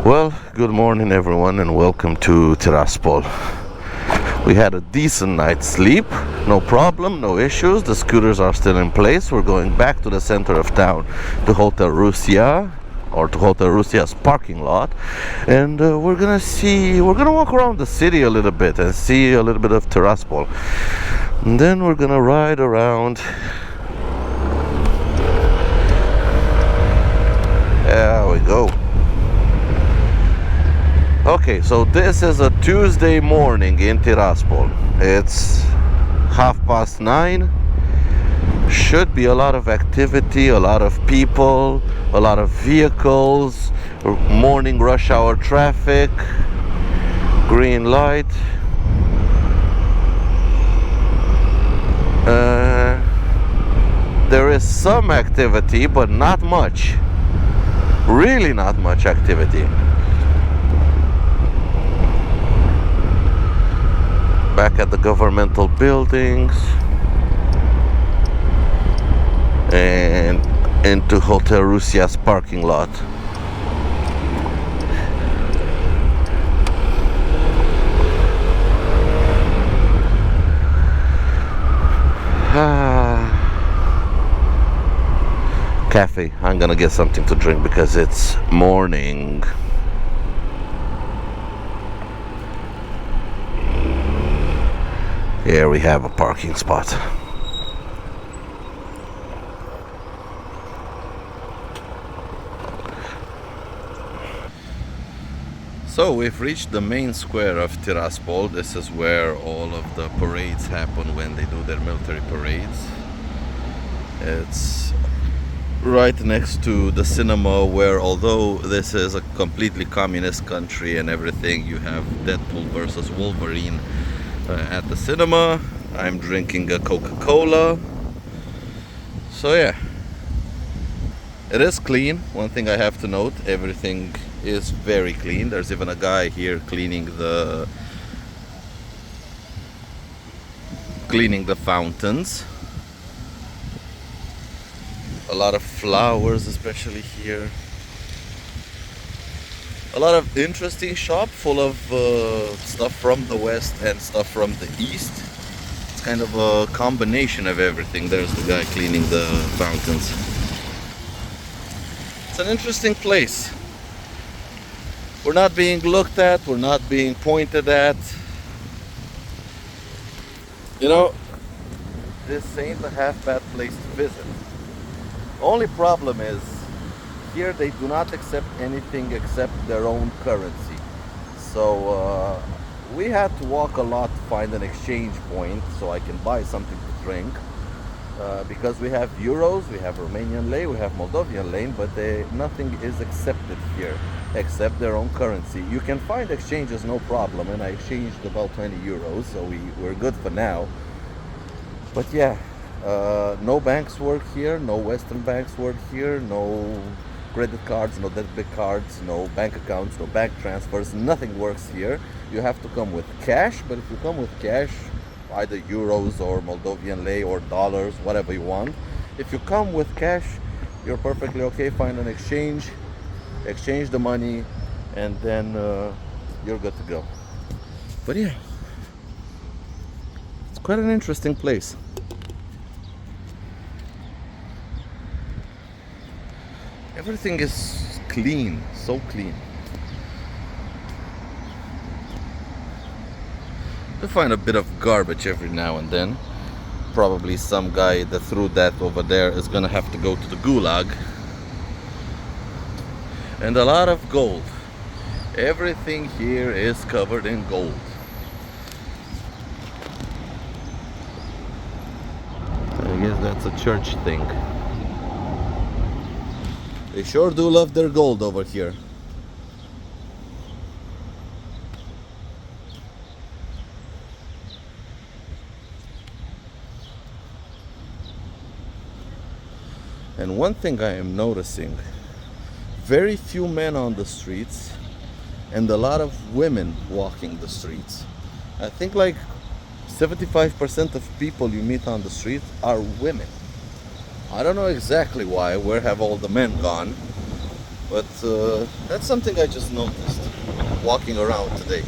Well, good morning everyone and welcome to Tiraspol. We had a decent night's sleep, no problem, no issues. The scooters are still in place. We're going back to the center of town to Hotel Rusia, or to Hotel Rusia's parking lot, and we're gonna walk around the city a little bit and see a little bit of Tiraspol. And then we're gonna ride around. There we go. Okay, so this is a Tuesday morning in Tiraspol. It's 9:30. Should be a lot of activity, a lot of people, a lot of vehicles, morning rush hour traffic, green light. There is some activity, but not much. Really not much activity. Back at the governmental buildings and into Hotel Rusia's parking lot. Cafe. I'm gonna get something to drink because it's morning. Here we have a parking spot. So we've reached the main square of Tiraspol. This is where all of the parades happen when they do their military parades. It's right next to the cinema where, although this is a completely communist country and everything, you have Deadpool versus Wolverine at the cinema. I'm drinking a Coca-Cola. So yeah, it is clean. One thing I have to note, everything is very clean. There's even a guy here cleaning the fountains. A lot of flowers, especially here. A lot of interesting shop full of stuff from the west and stuff from the east. It's kind of a combination of everything. There's the guy cleaning the fountains. It's an interesting place. We're not being looked at, we're not being pointed at. You know, this ain't a half bad place to visit. Only problem is, here they do not accept anything except their own currency. So we had to walk a lot to find an exchange point so I can buy something to drink. Because we have euros, we have Romanian lei, we have Moldovan lei, but nothing is accepted here except their own currency. You can find exchanges no problem, and I exchanged about 20 euros, so we're good for now. But yeah, no banks work here, no Western banks work here, no credit cards, no debit cards, no bank accounts, no bank transfers, nothing works here. You have to come with cash, but if you come with cash, either euros or Moldovan lei or dollars, whatever you want. If you come with cash, you're perfectly okay. Find an exchange the money, and then you're good to go. But yeah, it's quite an interesting place. Everything is clean, so clean. You find a bit of garbage every now and then. Probably some guy that threw that over there is gonna have to go to the gulag. And a lot of gold. Everything here is covered in gold. I guess that's a church thing. They sure do love their gold over here. And one thing I am noticing, very few men on the streets and a lot of women walking the streets. I think like 75% of people you meet on the street are women. I don't know exactly why, where have all the men gone? But that's something I just noticed walking around today.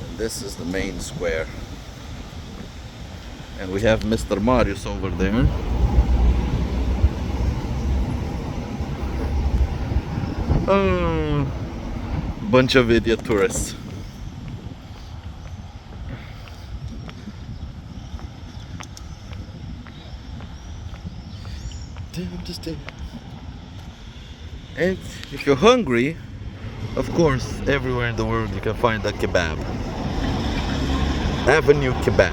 And this is the main square. And we have Mr. Marius over there. Bunch of idiot tourists. And if you're hungry, of course, everywhere in the world you can find a kebab. Avenue kebab.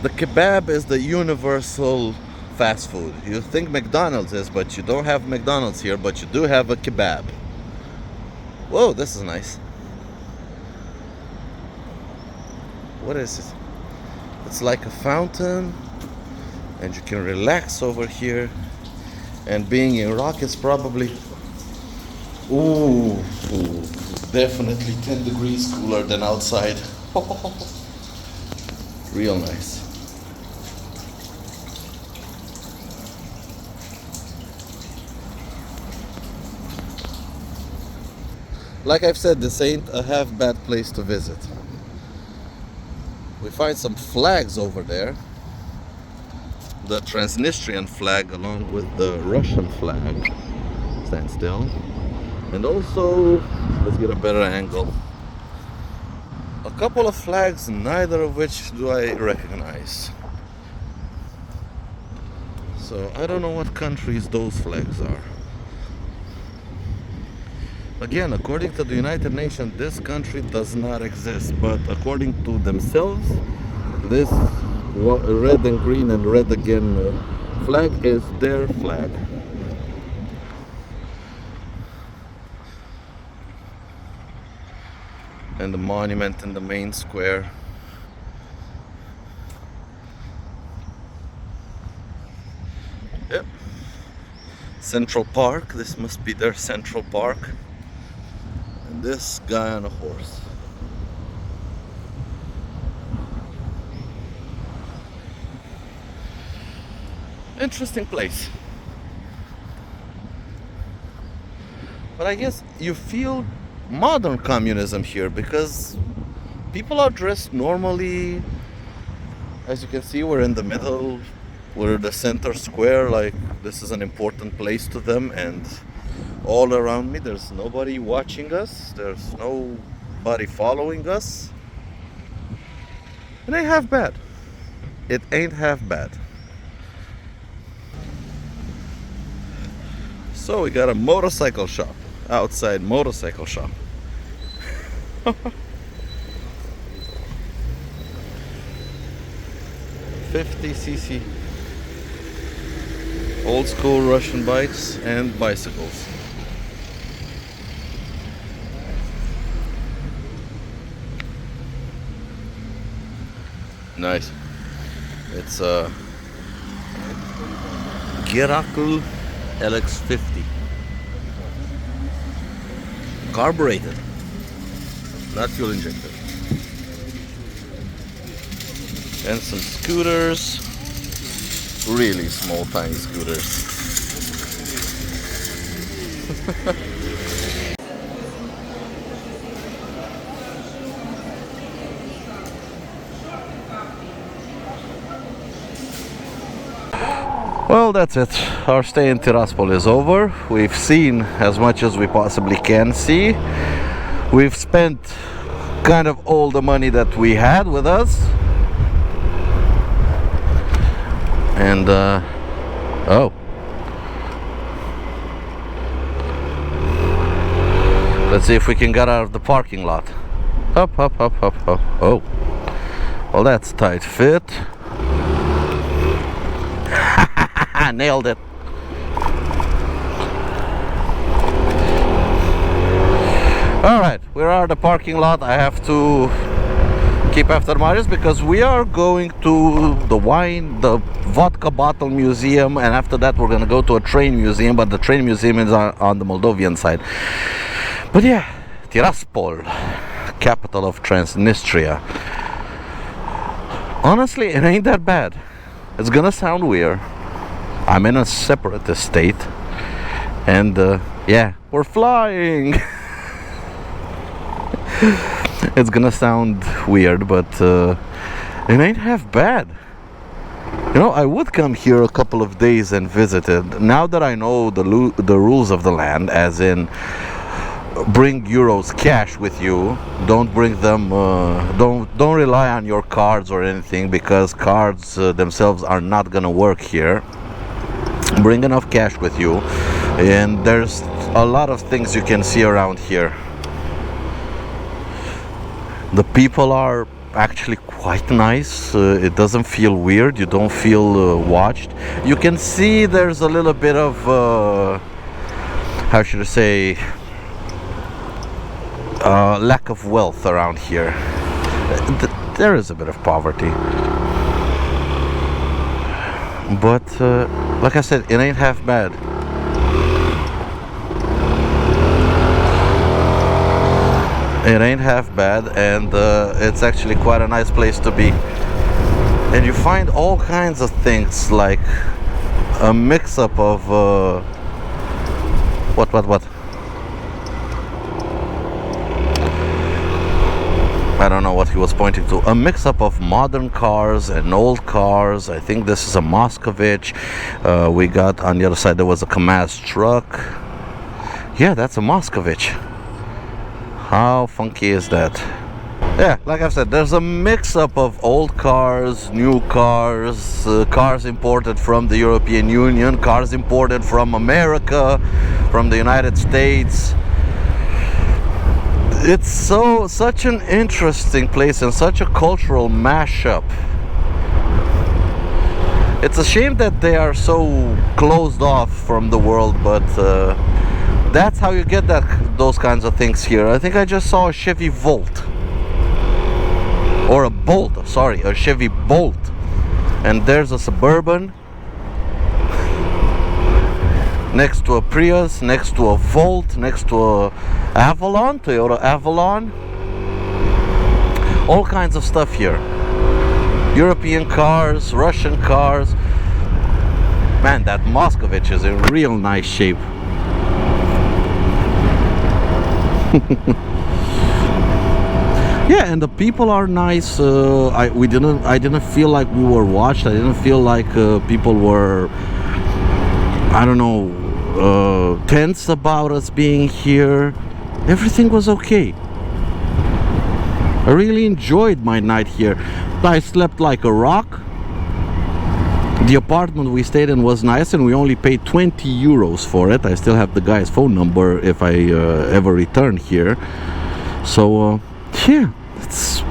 The kebab is the universal fast food. You think McDonald's is, but you don't have McDonald's here, but you do have a kebab. Whoa, this is nice. What is it? It's like a fountain, and you can relax over here. And being in Iraq is probably, definitely 10 degrees cooler than outside. Real nice. Like I've said, this ain't a half bad place to visit. We find some flags over there. The Transnistrian flag along with the Russian flag. Stand still. And also, let's get a better angle. A couple of flags, neither of which do I recognize. So I don't know what countries those flags are. Again, according to the United Nations, this country does not exist. But according to themselves, this red and green and red again flag is their flag. And the monument in the main square. Yep. Central Park. This must be their Central Park. And this guy on a horse. Interesting place. But I guess you feel modern communism here because people are dressed normally. As you can see, we're in the middle, we're the center square, like this is an important place to them, and all around me there's nobody watching us, there's nobody following us. It ain't half bad. It ain't half bad. So we got a motorcycle shop, outside motorcycle shop. 50cc old school Russian bikes and bicycles. Nice. It's a Geracle LX50, carbureted, not fuel injected. And some scooters, really small tiny scooters. Well, that's it. Our stay in Tiraspol is over. We've seen as much as we possibly can see. We've spent kind of all the money that we had with us. And oh, let's see if we can get out of the parking lot. Up, up, up, up, up. Oh, well, that's tight fit. Nailed it. All right, we're at the parking lot. I have to keep after Marius because we are going to the vodka bottle museum, and after that we're gonna go to a train museum, but the train museum is on the Moldovan side. But yeah, Tiraspol, capital of Transnistria. Honestly, it ain't that bad. It's gonna sound weird, I'm in a separatist state, and yeah, we're flying. It's gonna sound weird, but it ain't half bad. You know, I would come here a couple of days and visit it. Now that I know the rules of the land, as in bring euros cash with you, don't bring them, don't rely on your cards or anything, because cards themselves are not gonna work here. Bring enough cash with you, and there's a lot of things you can see around here. The people are actually quite nice. It doesn't feel weird. You don't feel watched. You can see there's a little bit of how should I say, lack of wealth around here. There is a bit of poverty, but like I said, it ain't half bad. It ain't half bad, and it's actually quite a nice place to be. And you find all kinds of things, like a mix-up of what? I don't know what he was pointing to. A mix-up of modern cars and old cars. I think this is a Moscovich. We got on the other side, there was a Kamaz truck. Yeah, that's a Moscovich. How funky is that? Yeah, like I've said, there's a mix-up of old cars, new cars, cars imported from the European Union, cars imported from America, from the United States. It's such an interesting place and such a cultural mashup. It's a shame that they are so closed off from the world, but that's how you get those kinds of things here. I think I just saw a Chevy Volt, or a Bolt, sorry, a Chevy Bolt, and there's a Suburban next to a Prius, next to a Volt, next to a Avalon, Toyota Avalon. All kinds of stuff here. European cars, Russian cars. Man, that Moscovich is in real nice shape. Yeah, and the people are nice. I didn't feel like we were watched. I didn't feel like people were, I don't know, tense about us being here. Everything was okay. I really enjoyed my night here. I slept like a rock. The apartment we stayed in was nice, and we only paid 20 euros for it. I still have the guy's phone number if I ever return here. So yeah, it's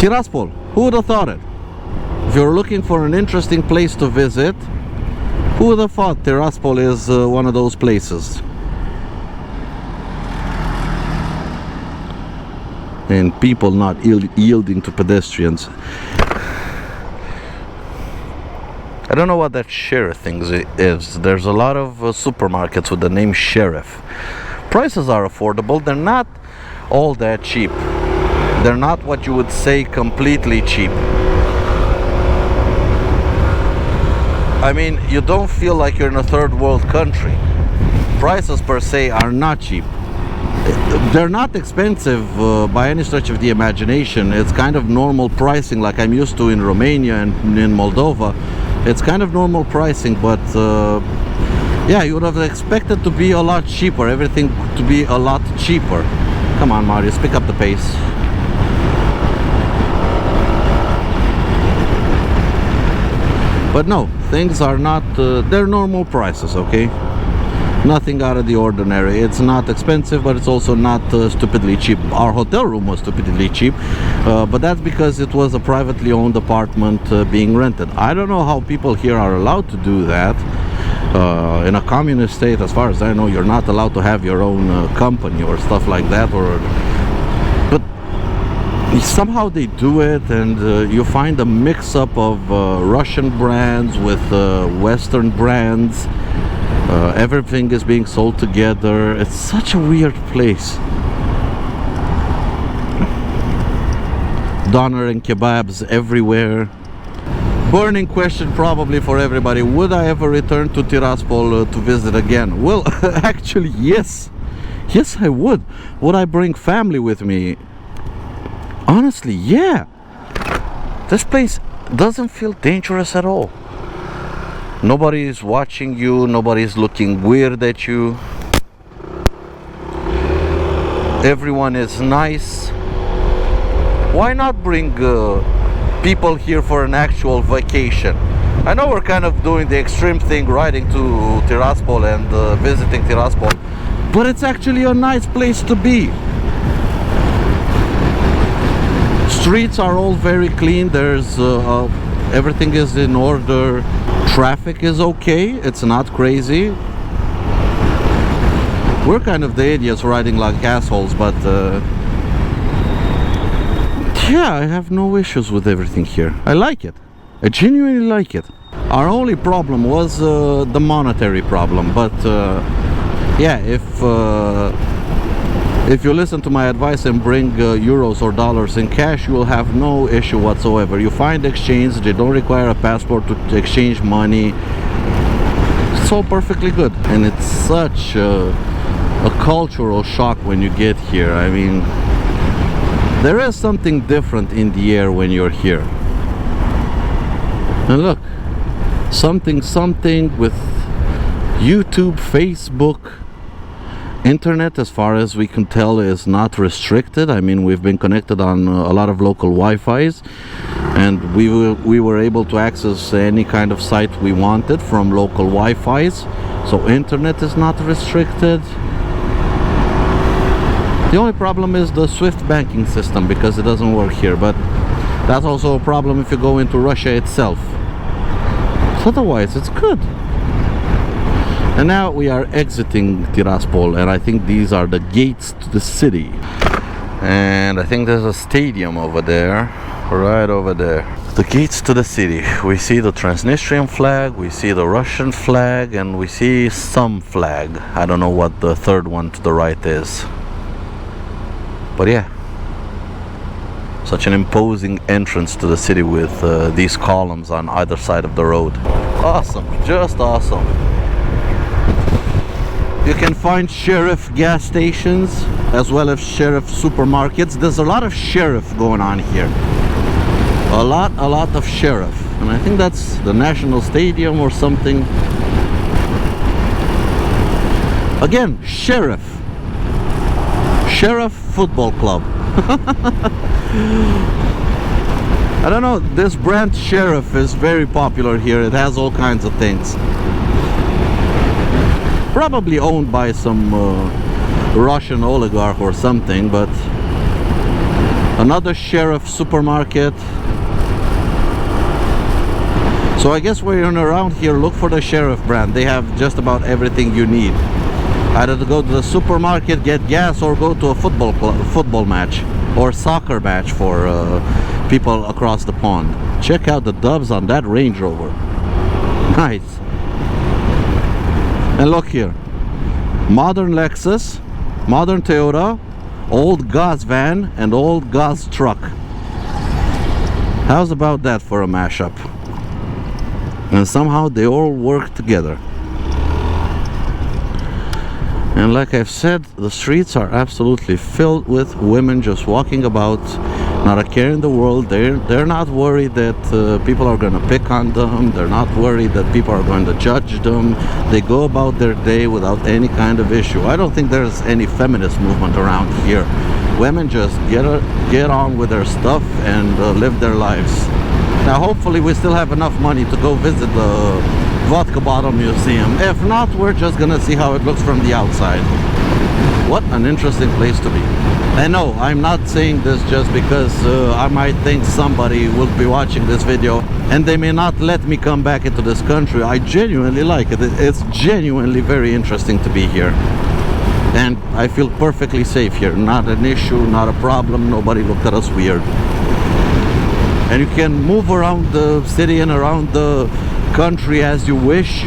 Tiraspol. Who would have thought it? If you're looking for an interesting place to visit, who would have thought Tiraspol is one of those places? And people not yielding to pedestrians. I don't know what that sheriff thing is. There's a lot of supermarkets with the name Sheriff. Prices are affordable. They're not all that cheap. They're not what you would say completely cheap. I mean, you don't feel like you're in a third world country. Prices per se are not cheap. They're not expensive by any stretch of the imagination. It's kind of normal pricing like I'm used to in Romania and in Moldova. It's kind of normal pricing, but yeah, you would have expected to be a lot cheaper, everything to be a lot cheaper. Come on, Marius, pick up the pace. But no, things are not, they're normal prices, okay? Nothing out of the ordinary. It's not expensive, but it's also not stupidly cheap. Our hotel room was stupidly cheap, but that's because it was a privately owned apartment being rented. I don't know how people here are allowed to do that. In a communist state, as far as I know, you're not allowed to have your own company or stuff like that, but somehow they do it, and you find a mix-up of Russian brands with Western brands. Everything is being sold together. It's such a weird place. Doner and kebabs everywhere. burning question probably for everybody: would I ever return to Tiraspol to visit again? Well, actually, yes. Yes, I would. Would I bring family with me? Honestly, yeah. This place doesn't feel dangerous at all. Nobody is watching you, nobody is looking weird at you. Everyone is nice. Why not bring people here for an actual vacation? I know we're kind of doing the extreme thing, riding to Tiraspol and visiting Tiraspol, but it's actually a nice place to be. Streets are all very clean. There's everything is in order. Traffic is okay. It's not crazy. We're kind of the idiots riding like assholes, but yeah, I have no issues with everything here. I like it. I genuinely like it. Our only problem was the monetary problem, but yeah, if you listen to my advice and bring euros or dollars in cash, you will have no issue whatsoever. You find exchange, they don't require a passport to exchange money. It's all perfectly good. And it's such a cultural shock when you get here. I mean, there is something different in the air when you're here. And look, something with YouTube, Facebook, internet, as far as we can tell, is not restricted. I mean, we've been connected on a lot of local Wi-Fi's, and we were able to access any kind of site we wanted from local Wi-Fi's. So internet is not restricted. The only problem is the Swift banking system, because it doesn't work here, but that's also a problem if you go into Russia itself. So otherwise, it's good. And now we are exiting Tiraspol, and I think these are the gates to the city. And I think there's a stadium over there, right over there. The gates to the city. We see the Transnistrian flag, we see the Russian flag, and we see some flag. I don't know what the third one to the right is. But yeah, such an imposing entrance to the city with these columns on either side of the road. Awesome, just awesome. You can find sheriff gas stations as well as sheriff supermarkets. There's a lot of sheriff going on here. A lot of sheriff. And I think that's the National Stadium or something. Again, sheriff. Sheriff Football Club. I don't know, this brand Sheriff is very popular here. It has all kinds of things. Probably owned by some Russian oligarch or something, but another Sheriff supermarket. So I guess when you're around here, look for the Sheriff brand. They have just about everything you need. Either to go to the supermarket, get gas, or go to a football match or soccer match for people across the pond. Check out the dubs on that Range Rover. Nice. And look here, modern Lexus, modern Toyota, old Gaz van, and old Gaz truck. How's about that for a mashup? And somehow they all work together. And like I've said, the streets are absolutely filled with women just walking about, not a care in the world. They're not worried that people are going to pick on them. They're not worried that people are going to judge them. They go about their day without any kind of issue. I don't think there's any feminist movement around here. Women just get on with their stuff and live their lives. Now hopefully we still have enough money to go visit the Vodka bottle museum. If not, we're just gonna see how it looks from the outside. What an interesting place to be. I know, I'm not saying this just because I might think somebody will be watching this video and they may not let me come back into this country. I genuinely like it. It's genuinely very interesting to be here. And I feel perfectly safe here. Not an issue, not a problem. Nobody looked at us weird. And you can move around the city and around the country as you wish.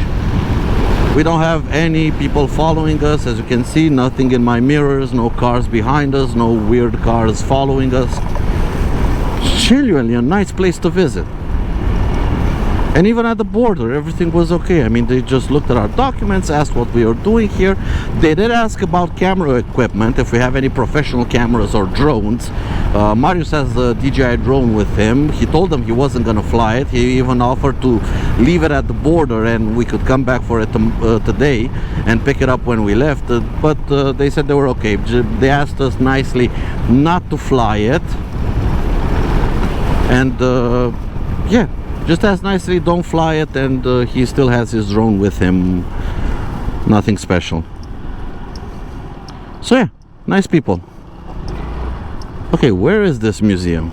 We don't have any people following us, as you can see. Nothing in my mirrors, no cars behind us, no weird cars following us. Genuinely a nice place to visit. And even at the border, everything was okay. I mean, they just looked at our documents, asked what we were doing here. They did ask about camera equipment, if we have any professional cameras or drones. Marius has a DJI drone with him. He told them he wasn't going to fly it. He even offered to leave it at the border and we could come back for it today and pick it up when we left. But they said they were okay. They asked us nicely not to fly it. And yeah. Just ask nicely, don't fly it, and he still has his drone with him. Nothing special. So yeah, nice people. Okay, where is this museum?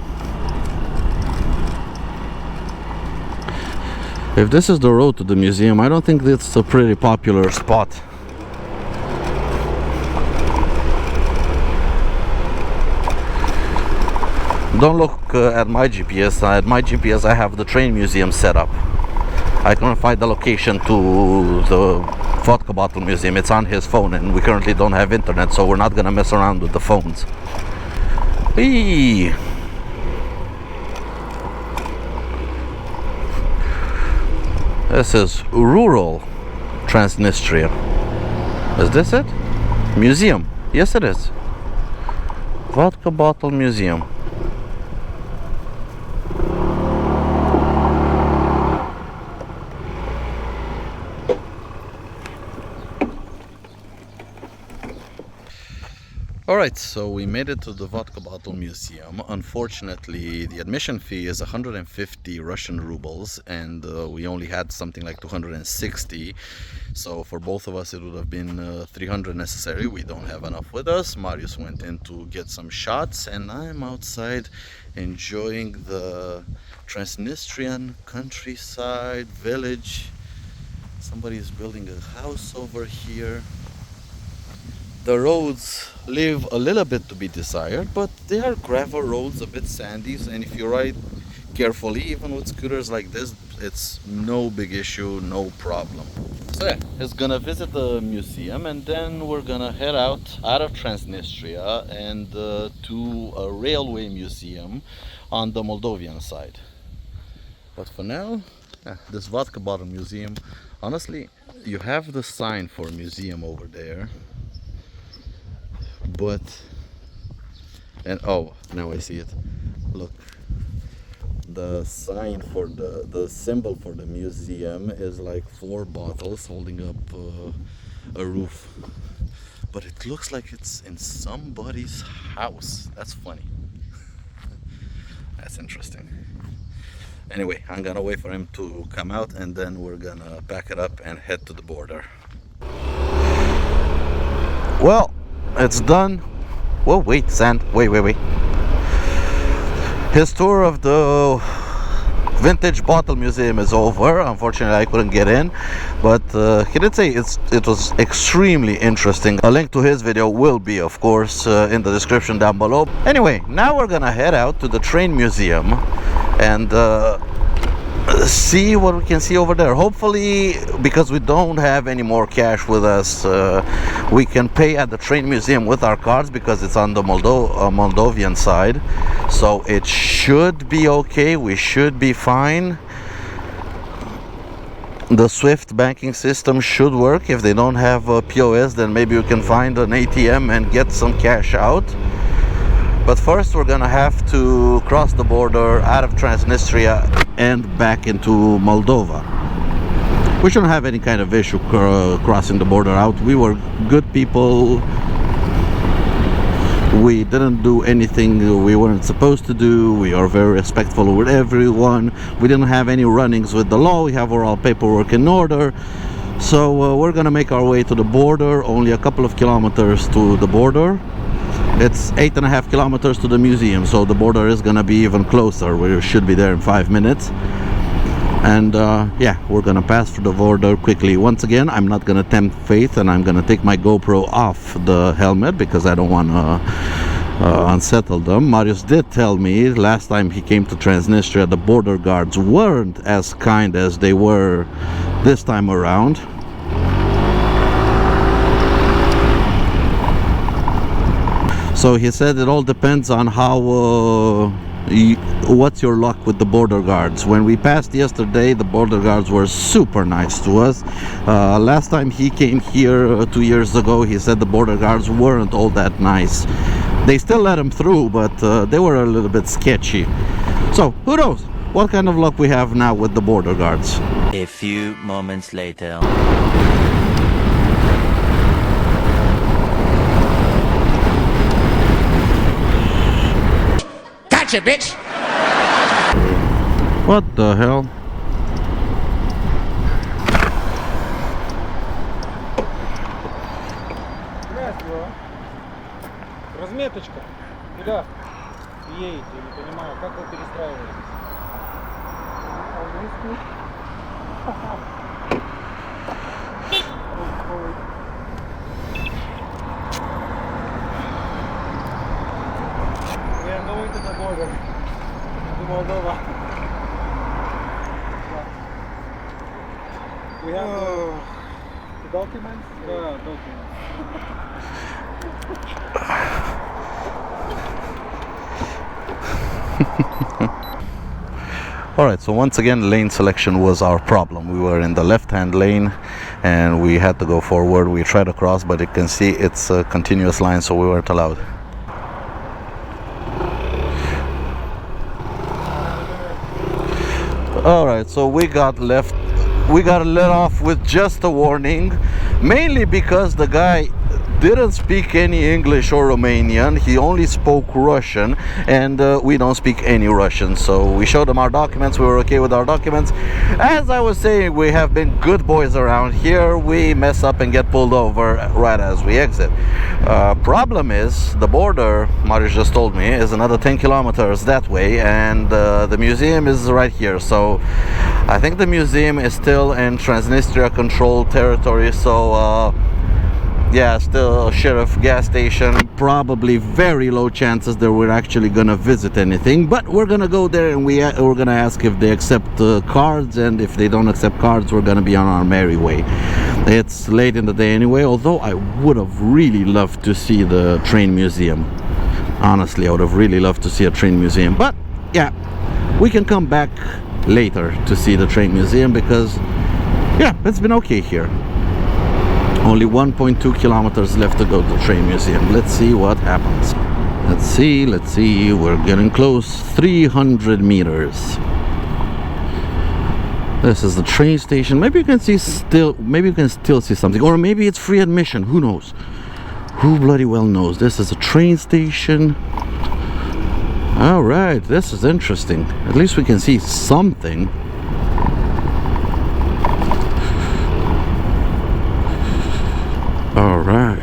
If this is the road to the museum, I don't think it's a pretty popular spot. Don't look at my GPS. At my GPS I have the train museum set up. I couldn't find the location to the vodka bottle museum. It's on his phone and we currently don't have internet, so we're not gonna mess around with the phones. Eee. This is rural Transnistria. Is this it? Museum. Yes it is. Vodka bottle museum. Alright, so we made it to the Vodka Bottle Museum. Unfortunately, the admission fee is 150 Russian rubles and we only had something like 260. So for both of us it would have been 300 necessary. We don't have enough with us. Marius went in to get some shots and I'm outside enjoying the Transnistrian countryside village. Somebody is building a house over here. The roads leave a little bit to be desired, but they are gravel roads, a bit sandy, and if you ride carefully, even with scooters like this, it's no big issue, no problem. So yeah, it's gonna visit the museum and then we're gonna head out of Transnistria and to a railway museum on the Moldovan side. But for now, this Vodka Bottle Museum, honestly, you have the sign for museum over there. But, and oh, now I see it. Look, the sign for the symbol for the museum is like 4 bottles holding up a roof. But it looks like it's in somebody's house. That's funny. That's interesting. Anyway, I'm gonna wait for him to come out and then we're gonna pack it up and head to the border. Well, it's done. Whoa, wait, sand. Wait. His tour of the vintage bottle museum is over. Unfortunately, I couldn't get in, but he did say it was extremely interesting. A link to his video will be, of course, in the description down below. Anyway, now we're gonna head out to the train museum and see what we can see over there. Hopefully, because we don't have any more cash with us, we can pay at the train museum with our cards because it's on the Moldovan side, so it should be okay. We should be fine. The Swift banking system should work. If they don't have a POS, then maybe you can find an ATM and get some cash out. But first we're gonna have to cross the border out of Transnistria and back into Moldova. We shouldn't have any kind of issue crossing the border out. We were good people. We didn't do anything we weren't supposed to do. We are very respectful with everyone. We didn't have any run-ins with the law. We have our paperwork in order. So we're gonna make our way to the border, only a couple of kilometers to the border. It's 8.5 kilometers to the museum, so the border is gonna be even closer. We should be there in 5 minutes. And yeah, we're gonna pass through the border quickly. Once again, I'm not gonna tempt fate and I'm gonna take my GoPro off the helmet because I don't wanna unsettle them. Marius did tell me last time he came to Transnistria the border guards weren't as kind as they were this time around. So he said it all depends on how what's your luck with the border guards? When we passed yesterday, the border guards were super nice to us. Last time he came here 2 years ago, he said the border guards weren't all that nice. They still let him through, but they were a little bit sketchy. So who knows what kind of luck we have now with the border guards. A few moments later. Gotcha, bitch! What the hell? Здравствуй. Разметочка. Куда едете? Не понимаю, как вы перестраиваетесь? We are going to the border to Moldova. We have the documents? Yeah, documents. Alright, so once again lane selection was our problem. We were in the left-hand lane and we had to go forward. We tried to cross, but you can see it's a continuous line, so we weren't allowed. Alright, so we got let off with just a warning, mainly because the guy didn't speak any English or Romanian. He only spoke Russian, and we don't speak any Russian. So we showed him our documents. We were okay with our documents. As I was saying, we have been good boys around here. We mess up and get pulled over right as we exit. Problem is, the border, Marius just told me, is another 10 kilometers that way, and the museum is right here. So I think the museum is still in Transnistria controlled territory. So yeah, still a sheriff gas station. Probably very low chances that we're actually gonna visit anything, but we're gonna go there and we're gonna ask if they accept cards, and if they don't accept cards, we're gonna be on our merry way. It's late in the day anyway, although I would have really loved to see the train museum. Honestly, I would have really loved to see a train museum, but yeah, we can come back later to see the train museum, because yeah, it's been okay here. Only 1.2 kilometers left to go to the train museum. Let's see what happens. Let's see, we're getting close. 300 meters. This is the train station. Maybe you can still see something, or maybe it's free admission, who knows? Who bloody well knows? This is a train station. All right, this is interesting. At least we can see something. All right.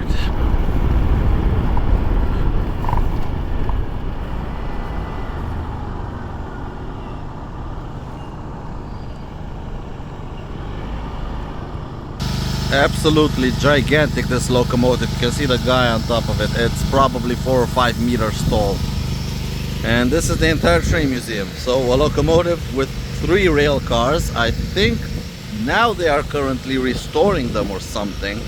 Absolutely gigantic, this locomotive. You can see the guy on top of it. It's probably 4 or 5 meters tall. And this is the entire train museum. So a locomotive with 3 rail cars. I think now they are currently restoring them or something.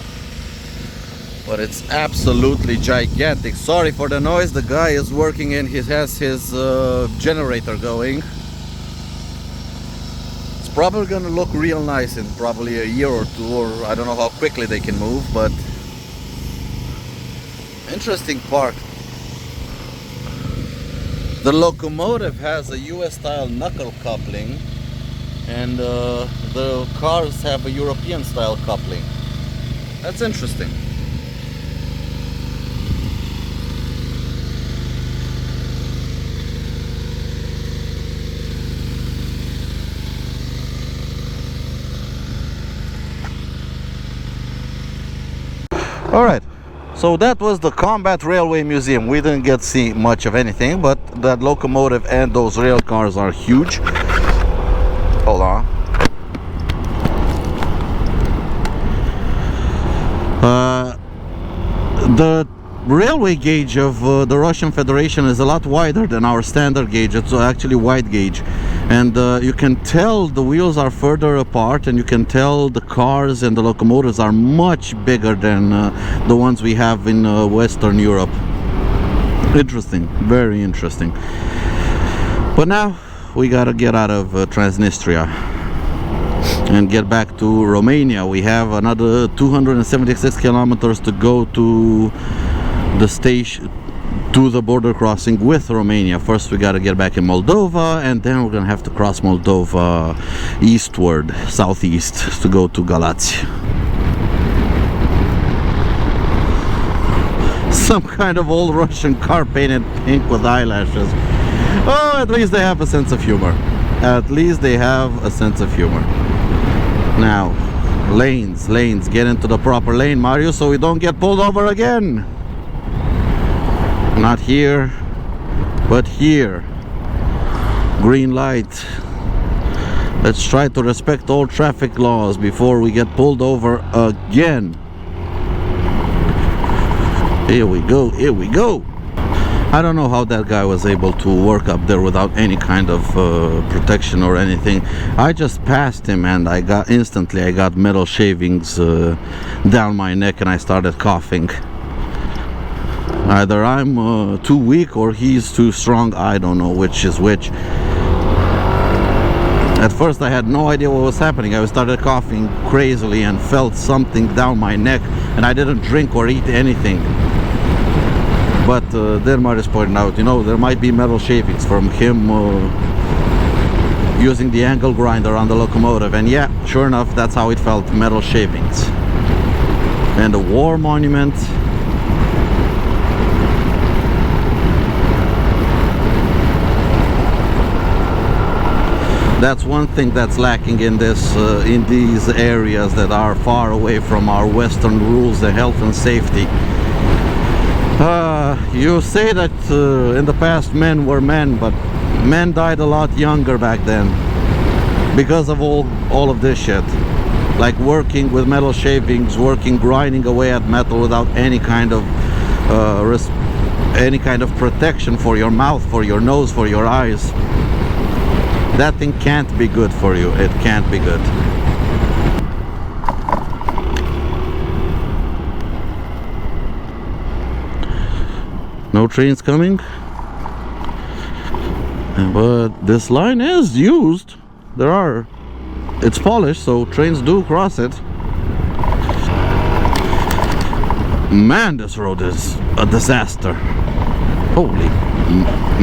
But it's absolutely gigantic. Sorry for the noise, the guy is working and he has his generator going. It's probably gonna look real nice in probably a year or two, or I don't know how quickly they can move, but interesting part. The locomotive has a US style knuckle coupling, and the cars have a European style coupling. That's interesting. Alright, so that was the Combat Railway Museum. We didn't get to see much of anything, but that locomotive and those rail cars are huge. Hold on. The railway gauge of the Russian Federation is a lot wider than our standard gauge. It's actually wide gauge, and you can tell the wheels are further apart, and you can tell the cars and the locomotives are much bigger than the ones we have in Western Europe. Interesting, very interesting. But now we gotta get out of Transnistria and get back to Romania. We have another 276 kilometers to go to the station, to the border crossing with Romania. First we gotta get back in Moldova, and then we're gonna have to cross Moldova eastward, southeast, to go to Galați. Some kind of old Russian car painted pink with eyelashes. Oh, at least they have a sense of humor. At least they have a sense of humor. Now, lanes, get into the proper lane, Mario, so we don't get pulled over again. Not here, but here. Green light. Let's try to respect all traffic laws before we get pulled over again. Here we go, here we go. I don't know how that guy was able to work up there without any kind of protection or anything. I just passed him and I got metal shavings down my neck and I started coughing. Either I'm too weak or he's too strong. I don't know which is which. At first I had no idea what was happening. I started coughing crazily and felt something down my neck, and I didn't drink or eat anything. But then Marius pointed out, you know, there might be metal shavings from him using the angle grinder on the locomotive. And yeah, sure enough, that's how it felt, metal shavings. And the war monument. That's one thing that's lacking in this, in these areas that are far away from our Western rules, the health and safety. You say that in the past men were men, but men died a lot younger back then because of all of this shit. Like working with metal shavings, grinding away at metal without any kind of protection for your mouth, for your nose, for your eyes. That thing can't be good for you. It can't be good. No trains coming, but this line is used. It's polished, so trains do cross it. Man, this road is a disaster. Holy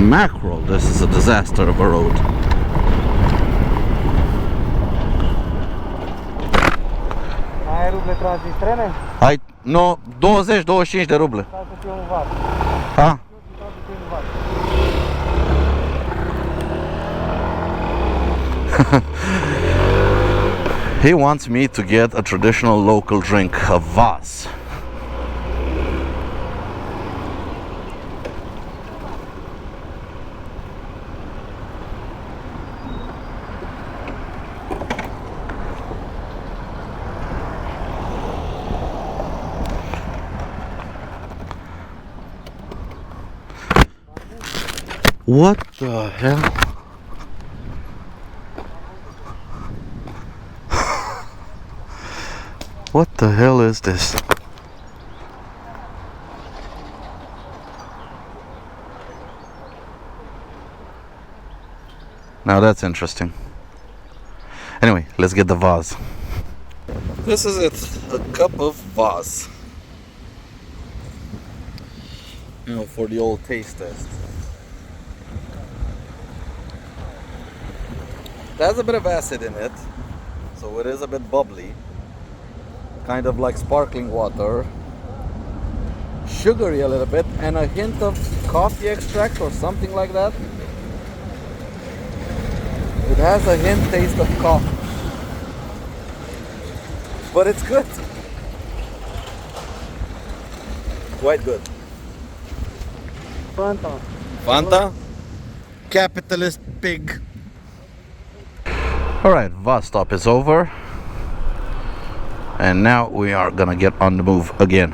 mackerel, this is a disaster of a road. Ai ruble transnistrene? Ai, no, 20-25 de ruble. Ca să fie un vat. Ah. Ca să fie un vat. He wants me to get a traditional local drink, a Vas. What the hell? What the hell is this? Now that's interesting. Anyway, let's get the vase. This is it, a cup of vase. You know, for the old taste test. It has a bit of acid in it, so it is a bit bubbly. Kind of like sparkling water. Sugary a little bit, and a hint of coffee extract or something like that. It has a hint taste of coffee. But it's good. Quite good. Fanta. Fanta? Capitalist pig. Alright, Vas stop is over. And now we are gonna get on the move again.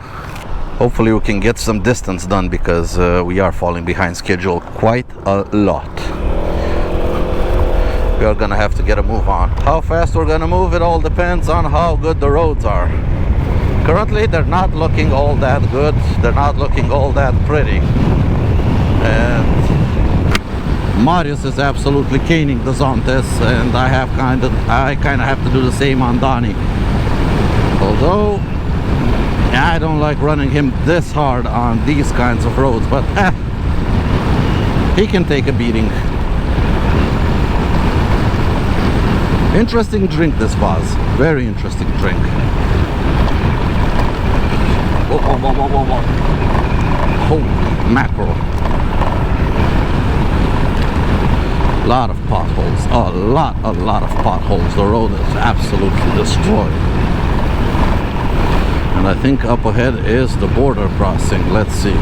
Hopefully we can get some distance done, because we are falling behind schedule quite a lot. We are gonna have to get a move on. How fast we're gonna move, it all depends on how good the roads are. Currently they're not looking all that good. They're not looking all that pretty. And Marius is absolutely caning the Zontes, and I kind of have to do the same on Donnie. Although I don't like running him this hard on these kinds of roads, but he can take a beating. Interesting drink, this was. Very interesting drink. Whoa, whoa, whoa, whoa, whoa, whoa. Holy mackerel. Lot of potholes. A lot of potholes. The road is absolutely destroyed. And I think up ahead is the border crossing. Let's see.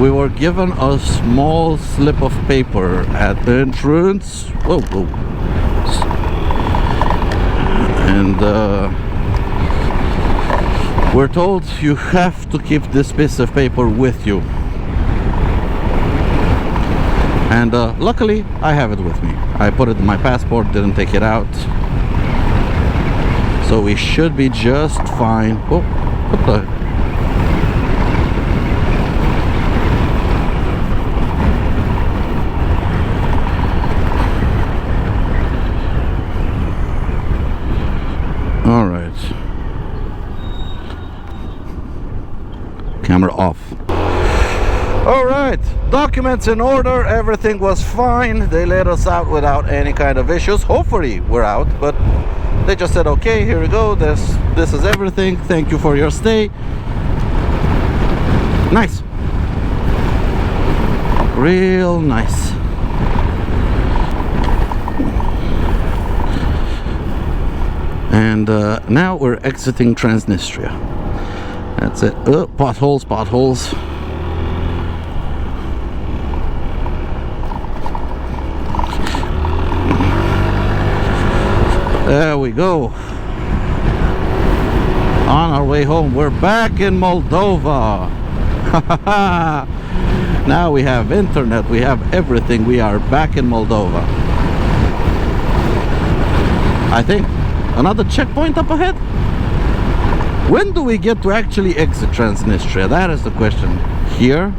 We were given a small slip of paper at the entrance. Whoa, whoa. And we're told you have to keep this piece of paper with you. And luckily I have it with me. I put it in my passport, didn't take it out. So we should be just fine. Oh, what the? All right. Camera off. All right, documents in order, everything was fine. They let us out without any kind of issues. Hopefully we're out, but they just said, okay, here we go, this is everything, thank you for your stay. Nice, real nice. And now we're exiting Transnistria. That's it. Potholes, potholes. There we go. On our way home, we're back in Moldova. Now we have internet, we have everything. We are back in Moldova. I think another checkpoint up ahead. When do we get to actually exit Transnistria? That is the question. Here.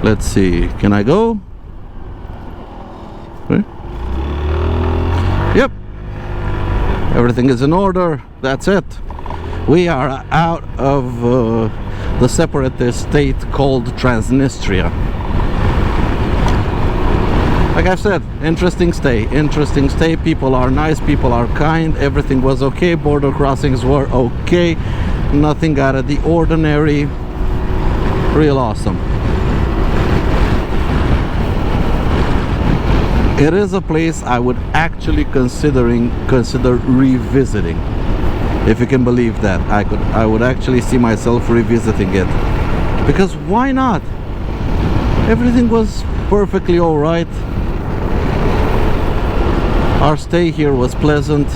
Let's see. Can I go? Yep, everything is in order. That's it. We are out of the separatist state called Transnistria. Like I've said, interesting stay. Interesting stay. People are nice, people are kind, everything was okay. Border crossings were okay, nothing out of the ordinary. Real awesome. It is a place I would actually consider revisiting, if you can believe that. I would actually see myself revisiting it, because why not? Everything was perfectly all right. Our stay here was pleasant.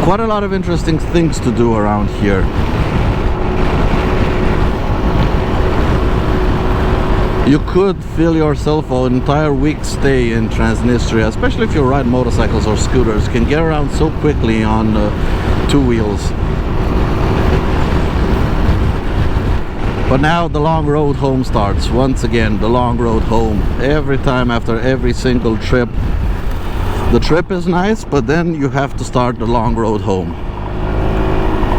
Quite a lot of interesting things to do around here. You could fill yourself an entire week stay in Transnistria, especially if you ride motorcycles or scooters. You can get around so quickly on two wheels. But now the long road home starts. Once again, the long road home. Every time after every single trip. The trip is nice, but then you have to start the long road home.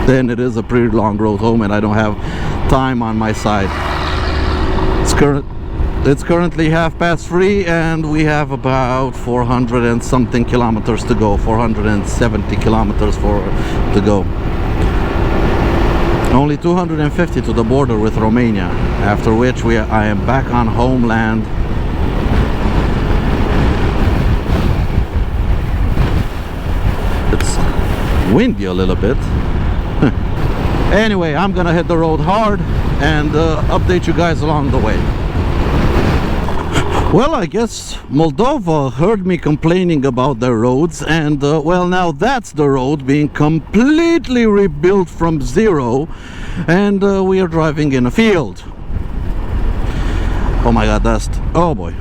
Then it is a pretty long road home, and I don't have time on my side. It's currently 3:30, and we have about 400 and something kilometers to go. 470 kilometers to go. Only 250 to the border with Romania, after which I am back on homeland. It's windy a little bit. Anyway, I'm gonna hit the road hard and update you guys along the way. Well, I guess Moldova heard me complaining about their roads, and well, now that's the road being completely rebuilt from zero, and we are driving in a field. Oh my god, dust. Oh boy.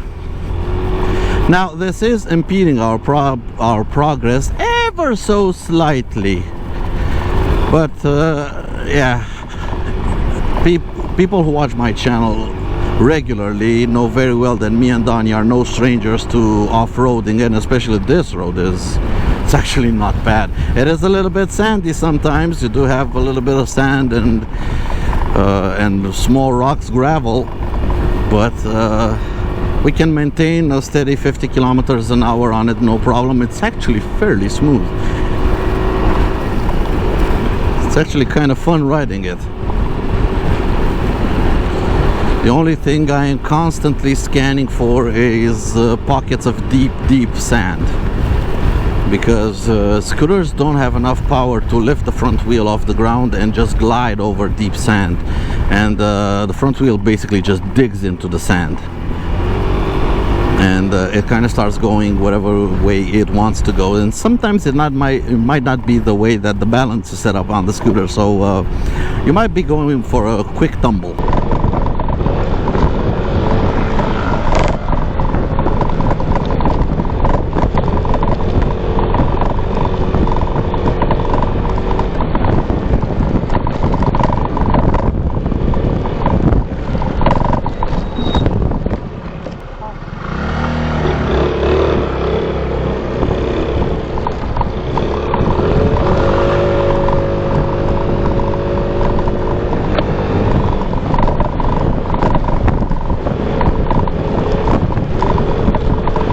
Now this is impeding our progress ever so slightly, but yeah, people who watch my channel regularly know very well that me and Donnie are no strangers to off-roading, and especially this road it's actually not bad. It is a little bit sandy sometimes. You do have a little bit of sand and small rocks, gravel, but we can maintain a steady 50 kilometers an hour on it, no problem. It's actually fairly smooth. It's actually kind of fun riding it. The only thing I am constantly scanning for is pockets of deep sand, because scooters don't have enough power to lift the front wheel off the ground and just glide over deep sand, and the front wheel basically just digs into the sand, and it kind of starts going whatever way it wants to go, and sometimes it might not be the way that the balance is set up on the scooter, so you might be going for a quick tumble.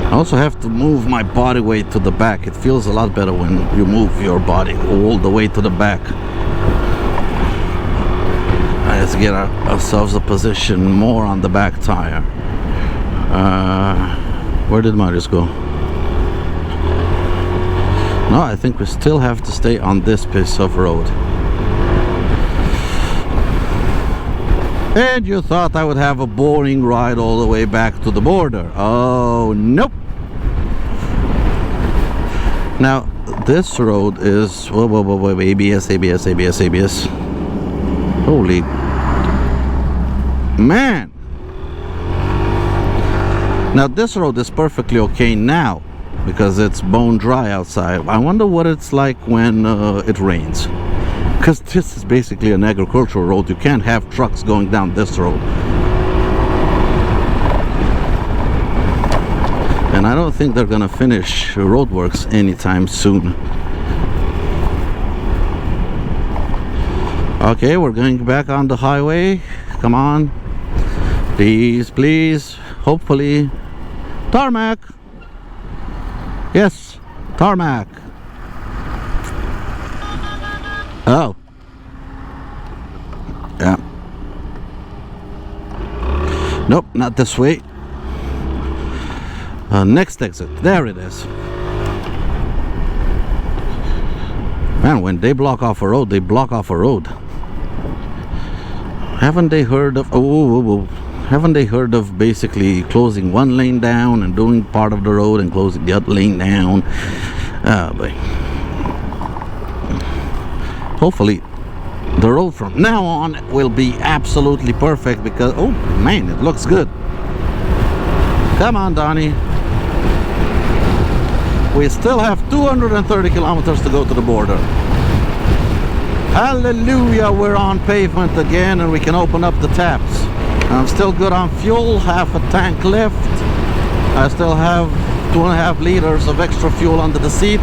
I also have to move my body weight to the back. It feels a lot better when you move your body all the way to the back. Let's get ourselves a position more on the back tire. Where did Marius go? No, I think we still have to stay on this piece of road. And you thought I would have a boring ride all the way back to the border. Oh, nope. Now, this road is... Whoa, ABS. Holy... man! Now, this road is perfectly okay now, because it's bone dry outside. I wonder what it's like when it rains. Because this is basically an agricultural road. You can't have trucks going down this road. And I don't think they're gonna finish roadworks anytime soon. Okay, we're going back on the highway. Come on. Please. Hopefully. Tarmac. Yes, tarmac. Oh. Yeah. Nope, not this way. Next exit. There it is. Man, when they block off a road, they block off a road. Haven't they heard of... Haven't they heard of basically closing one lane down and doing part of the road and closing the other lane down? Oh boy. Hopefully the road from now on will be absolutely perfect, because oh man, it looks good. Come on, Donnie. We still have 230 kilometers to go to the border. Hallelujah, we're on pavement again and we can open up the taps. I'm still good on fuel, half a tank left. I still have 2.5 liters of extra fuel under the seat.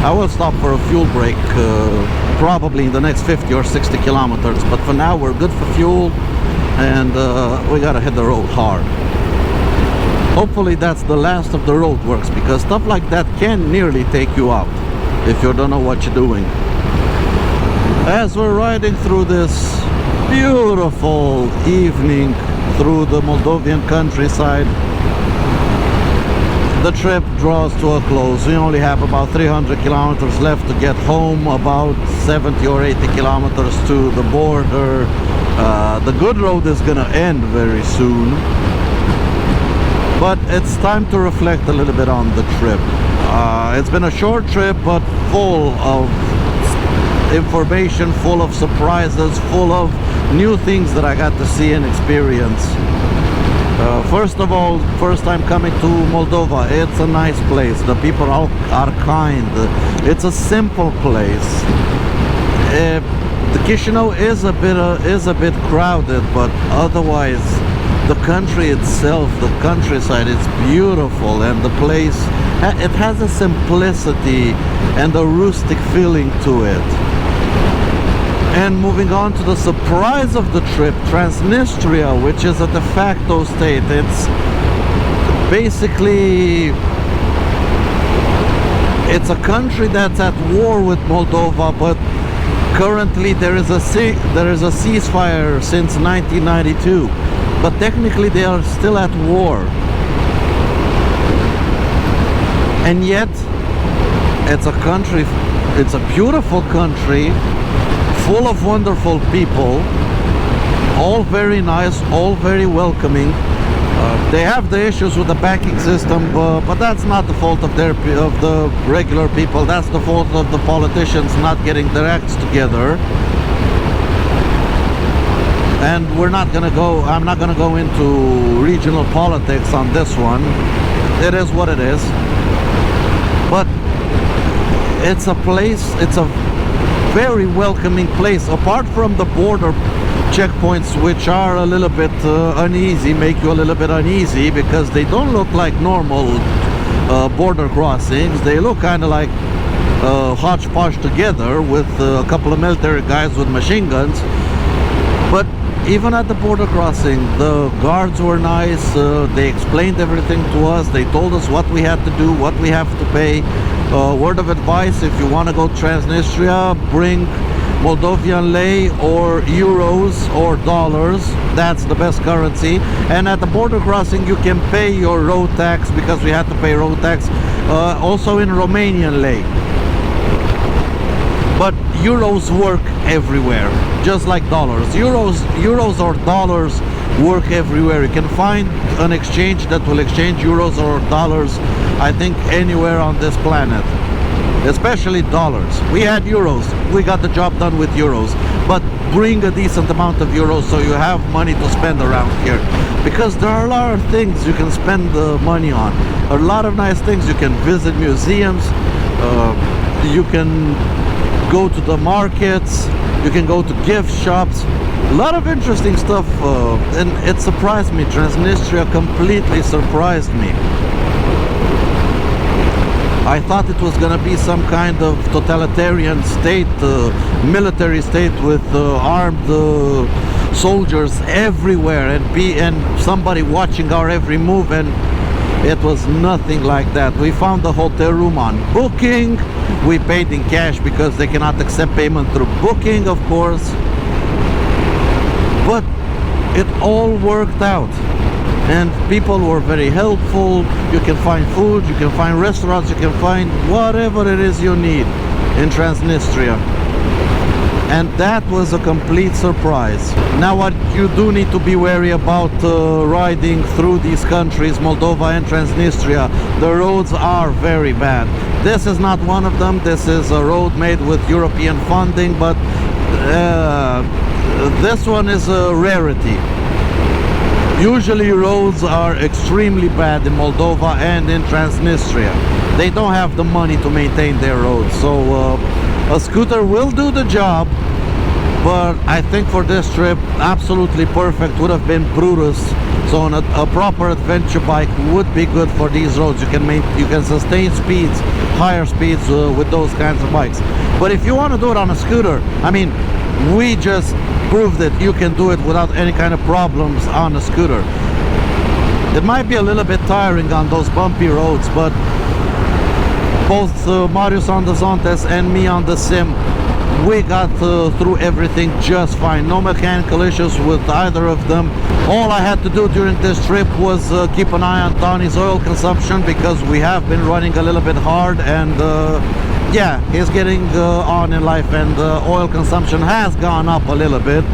I will stop for a fuel break probably in the next 50 or 60 kilometers, but for now we're good for fuel, and we gotta hit the road hard. Hopefully that's the last of the road works, because stuff like that can nearly take you out if you don't know what you're doing. As we're riding through this beautiful evening through the Moldovan countryside, the trip draws to a close. We only have about 300 kilometers left to get home, about 70 or 80 kilometers to the border. The good road is gonna end very soon, but it's time to reflect a little bit on the trip. It's been a short trip, but full of information, full of surprises, full of new things that I got to see and experience. First of all, first time coming to Moldova, it's a nice place. The people are kind. It's a simple place. The Chisinau is a bit crowded, but otherwise, the country itself, the countryside, is beautiful, and the place, it has a simplicity and a rustic feeling to it. And moving on to the surprise of the trip, Transnistria, which is a de facto state. It's basically, it's a country that's at war with Moldova, but currently there is a ceasefire since 1992. But technically they are still at war. And yet, it's a country, it's a beautiful country, full of wonderful people, all very nice, all very welcoming. They have the issues with the banking system, but that's not the fault of the regular people. That's the fault of the politicians not getting their acts together. And I'm not gonna go into regional politics on this one. It is what it is. But it's a place, it's a very welcoming place. Apart from the border checkpoints, which are a little bit uneasy, make you a little bit uneasy, because they don't look like normal border crossings. They look kind of like hodgepodge together with a couple of military guys with machine guns. But even at the border crossing, the guards were nice. They explained everything to us. They told us what we had to do, what we have to pay. Word of advice: if you want to go to Transnistria, bring Moldovan lei or euros or dollars. That's the best currency. And at the border crossing, you can pay your road tax, because we had to pay road tax, also in Romanian lei. But euros work everywhere, just like dollars. Euros or dollars work everywhere. You can find an exchange that will exchange euros or dollars, I think, anywhere on this planet, especially dollars. We had euros, we got the job done with euros, but bring a decent amount of euros so you have money to spend around here, because there are a lot of things you can spend money on, a lot of nice things. You can visit museums, you can go to the markets, you can go to gift shops, a lot of interesting stuff, and it surprised me. Transnistria completely surprised me. I thought it was gonna be some kind of totalitarian state, military state with armed soldiers everywhere, and somebody watching our every move, and it was nothing like that. We found the hotel room on booking. We paid in cash because they cannot accept payment through booking, of course. But it all worked out. And people were very helpful. You can find food, you can find restaurants, you can find whatever it is you need in Transnistria. And that was a complete surprise. Now, what you do need to be wary about riding through these countries, Moldova and Transnistria, the roads are very bad. This is not one of them. This is a road made with European funding, but this one is a rarity. Usually roads are extremely bad in Moldova and in Transnistria. They don't have the money to maintain their roads, so a scooter will do the job. But I think for this trip, absolutely perfect would have been Brutus. So a proper adventure bike would be good for these roads. You can sustain speeds, higher speeds with those kinds of bikes. But if you want to do it on a scooter, I mean, we just proved that you can do it without any kind of problems on a scooter. It might be a little bit tiring on those bumpy roads, but both Marius on the Zontes and me on the Sim, we got through everything just fine. No mechanical issues with either of them. All I had to do during this trip was keep an eye on Donnie's oil consumption, because we have been running a little bit hard, and yeah, he's getting on in life, and oil consumption has gone up a little bit.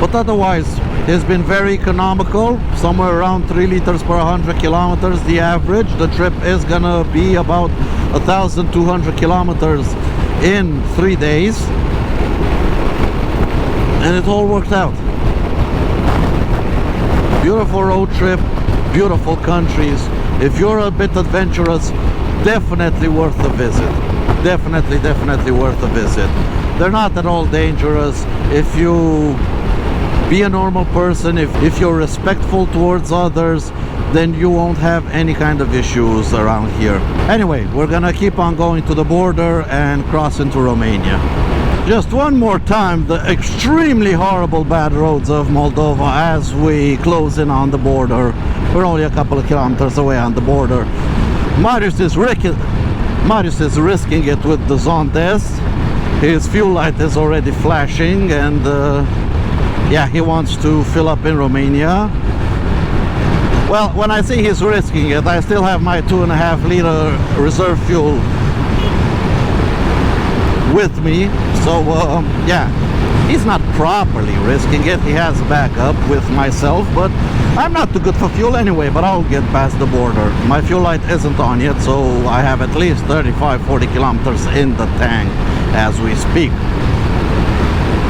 But otherwise, it's been very economical, somewhere around 3 liters per 100 kilometers, the average. The trip is gonna be about 1,200 kilometers in 3 days, and it all worked out. Beautiful road trip, beautiful countries. If you're a bit adventurous, definitely worth a visit. Definitely worth a visit. They're not at all dangerous. If you be a normal person, if you're respectful towards others, then you won't have any kind of issues around here. Anyway, we're gonna keep on going to the border and cross into Romania. Just one more time, the extremely horrible bad roads of Moldova as we close in on the border. We're only a couple of kilometers away on the border. Marius is risking it with the Zontes. His fuel light is already flashing, and yeah, he wants to fill up in Romania. Well, when I say he's risking it, I still have my 2.5 liter reserve fuel with me, so yeah, he's not properly risking it. He has backup with myself, but I'm not too good for fuel anyway, but I'll get past the border. My fuel light isn't on yet, so I have at least 35-40 kilometers in the tank as we speak.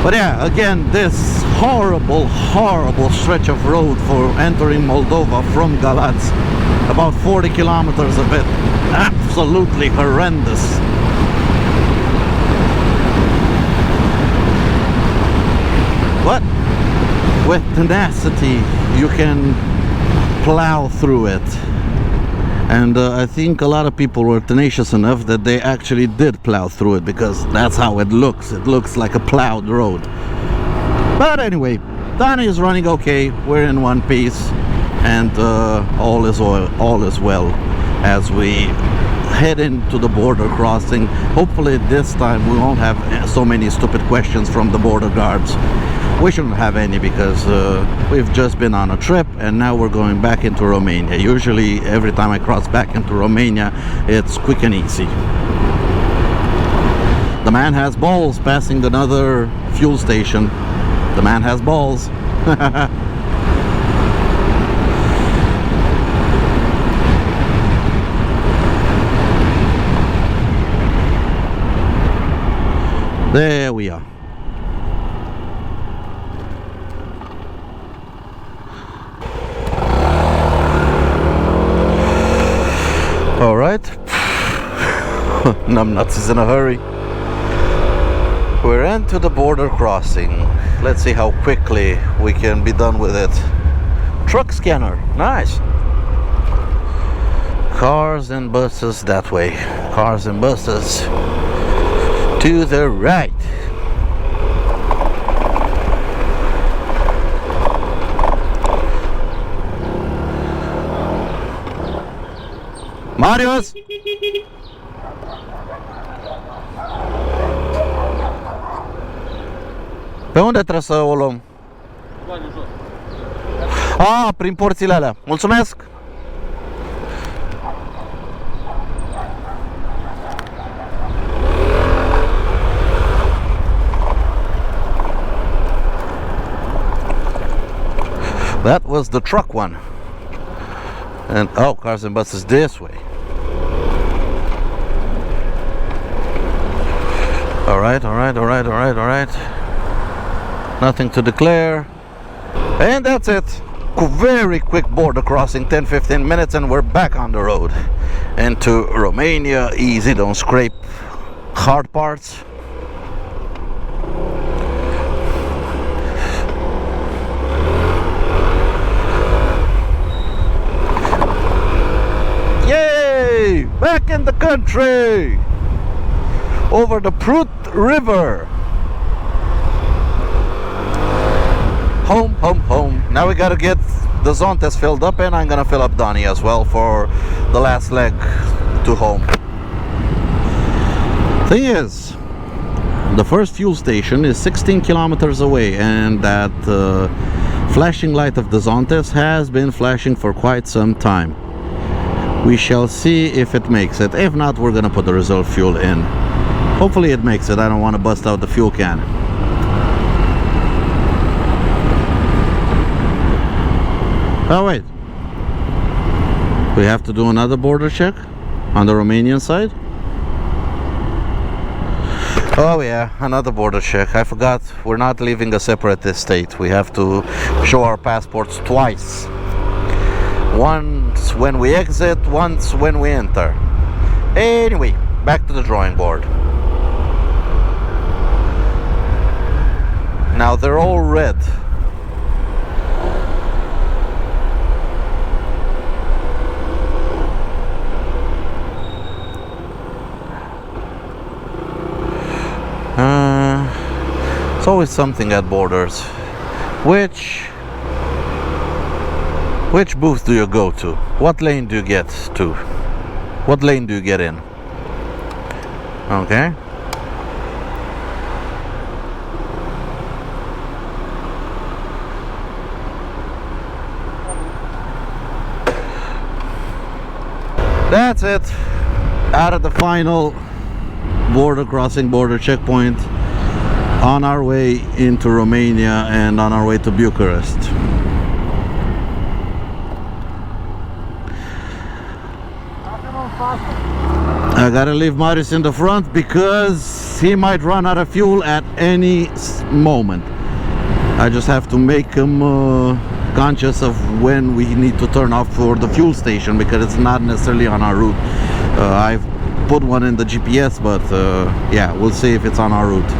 But yeah, again, this horrible stretch of road for entering Moldova from Galați, about 40 kilometers of it, absolutely horrendous. But with tenacity, you can plow through it. And I think a lot of people were tenacious enough that they actually did plow through it, because that's how it looks. It looks like a plowed road. But anyway, Donnie is running okay. We're in one piece, and all is well as we head into the border crossing. Hopefully this time we won't have so many stupid questions from the border guards. We shouldn't have any, because we've just been on a trip and now we're going back into Romania. Usually every time I cross back into Romania, it's quick and easy. The man has balls passing another fuel station. The man has balls. There we are. All right. Numbnuts is in a hurry. We're into the border crossing. Let's see how quickly we can be done with it. Truck scanner, nice. Cars and buses that way. Cars and buses to the right. Marius! Pe unde trebuie să o luăm? Ah, prin porțile alea. Mulțumesc! That was the truck one. And oh, cars and buses this way. Alright. Nothing to declare. And that's it. Very quick border crossing, 10-15 minutes, and we're back on the road into Romania. Easy, don't scrape hard parts. Yay! Back in the country! Over the Prut River. Home. Now we gotta get the Zontes filled up, and I'm gonna fill up Donnie as well for the last leg to home. Thing is, the first fuel station is 16 kilometers away, and that flashing light of the Zontes has been flashing for quite some time. We shall see if it makes it. If not, we're gonna put the reserve fuel in. Hopefully it makes it. I don't want to bust out the fuel can. Oh wait, we have to do another border check on the Romanian side. Oh yeah, another border check. I forgot, we're not leaving a separatist state. We have to show our passports twice. Once when we exit, once when we enter. Anyway, back to the drawing board. Now they're all red. It's always something at borders. Which booth do you go to? What lane do you get to? What lane do you get in? Okay. That's it. Out of the final border crossing, border checkpoint, on our way into Romania and on our way to Bucharest. I gotta leave Marius in the front because he might run out of fuel at any moment. I just have to make him conscious of when we need to turn off for the fuel station, because it's not necessarily on our route. I've put one in the GPS, but yeah, we'll see if it's on our route.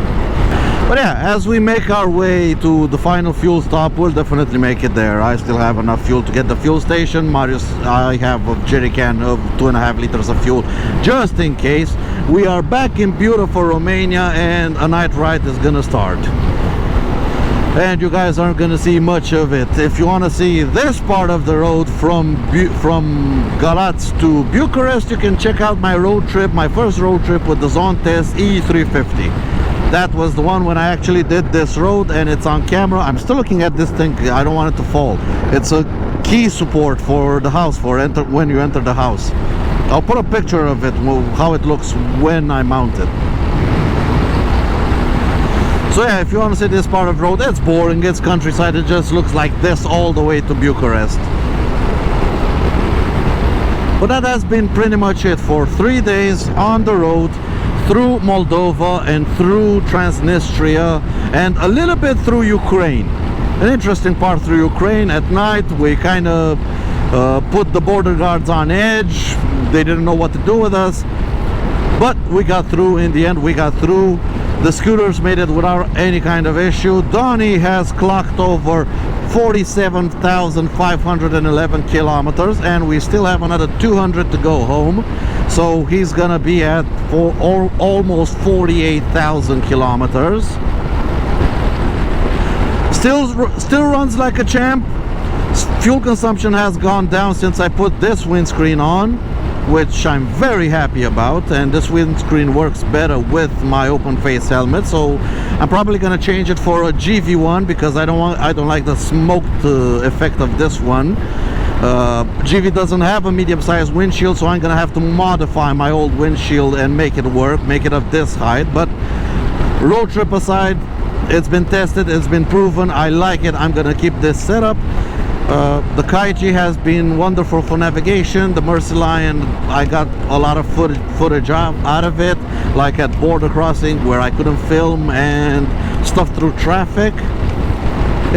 But yeah, as we make our way to the final fuel stop, we'll definitely make it there. I still have enough fuel to get the fuel station. Marius, I have a jerry can of 2.5 liters of fuel just in case. We are back in beautiful Romania and a night ride is gonna start. And you guys aren't gonna see much of it. If you want to see this part of the road from Galați to Bucharest, you can check out my road trip, my first road trip with the Zontes E350. That was the one when I actually did this road, and it's on camera. I'm still looking at this thing. I don't want it to fall. It's a key support for the house, for when you enter the house. I'll put a picture of it, how it looks when I mount it. So yeah, if you want to see this part of the road, it's boring, it's countryside, it just looks like this all the way to Bucharest. But that has been pretty much it for 3 days on the road through Moldova and through Transnistria and a little bit through Ukraine. An interesting part through Ukraine. At night we kind of put the border guards on edge. They didn't know what to do with us, but we got through. In the end, we got through. The scooters made it without any kind of issue. Donnie has clocked over 47,511 kilometers, and we still have another 200 to go home. So he's gonna be at almost 48,000 kilometers. Still runs like a champ. Fuel consumption has gone down since I put this windscreen on, which I'm very happy about, and this windscreen works better with my open face helmet, so I'm probably gonna change it for a GV one because I don't like the smoked effect of this one. GV doesn't have a medium-sized windshield, so I'm gonna have to modify my old windshield and make it work, make it of this height. But road trip aside, it's been tested, it's been proven, I like it. I'm gonna keep this setup. The Kaiji has been wonderful for navigation. The Mercy Lion, I got a lot of footage out of it, like at border crossing where I couldn't film and stuff through traffic.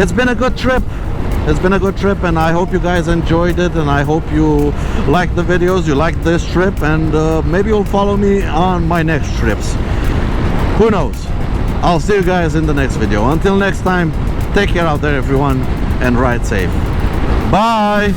It's been a good trip. It's been a good trip, and I hope you guys enjoyed it, and I hope you liked the videos, you liked this trip, and maybe you'll follow me on my next trips. Who knows? I'll see you guys in the next video. Until next time, take care out there everyone, and ride safe. Bye!